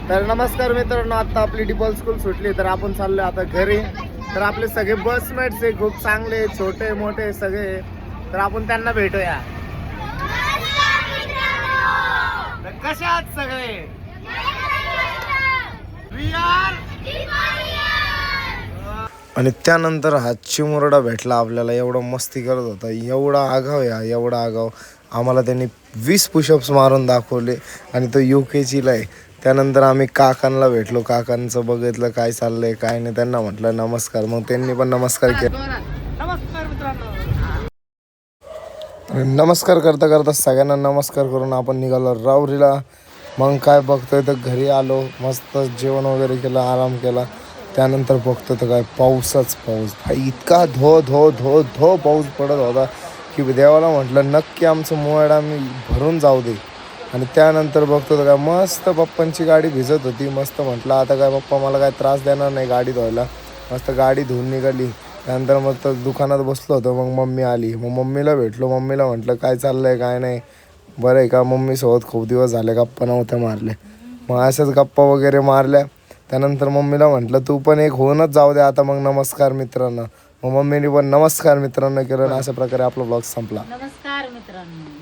तर नमस्कार मित्रांनो, आता आपली डिपॉल स्कूल सुटली तर आपण चाललोय आता घरी. तर आपले सगळे बसमेट्स आहे, खूप चांगले छोटे मोठे सगळे. तर आपण त्यांना भेटूया. तर कसे आहात सगळे? आणि त्यानंतर हा चिमुरडा भेटला आपल्याला. एवढा मस्ती करत होता, एवढा आगाव या एवढा आगाव. आम्हाला त्यांनी 20 पुशअप्स मारून दाखवले आणि तो UKGला आहे. त्यानंतर आम्ही काकांना भेटलो, काकांचं बघितलं काय चाललंय काय नाही. त्यांना म्हटलं नमस्कार, मग त्यांनी पण नमस्कार केला. नमस्कार मित्रांनो. नमस्कार करता करता सगळ्यांना नमस्कार करून आपण निघालो रावरीला. मग काय बघतोय तर घरी आलो, मस्त जेवण वगैरे केलं, आराम केला. त्यानंतर बघतो तर काय पाऊसच पाऊस. भाई इतका धो धो धो धो पाऊस पडत होता की देवाला म्हटलं नक्की आमचं मोवाडा मी भरून जाऊ दे. आणि त्यानंतर बघतो तर काय मस्त पप्पांची गाडी भिजत होती. मस्त म्हटलं आता काय पप्पा मला काय त्रास देणार नाही गाडी धुवायला. मस्त गाडी धुवून निघाली. त्यानंतर मग दुकानात बसलो होतो. मग मम्मी आली, मग मम्मीला भेटलो. मम्मीला म्हटलं काय चाललंय काय नाही, बरं आहे का. मम्मीसोबत खूप दिवस झाले गप्पा नव्हत्या मारले. मग अशाच गप्पा वगैरे मारल्या. त्यानंतर मम्मीला म्हटलं तू पण एक होऊनच जाऊ दे आता मग नमस्कार मित्रांनो. मग मम्मीने पण नमस्कार मित्रांनो केलं आणि अशा प्रकारे आपला ब्लॉग संपला. नमस्कार मित्रांनो.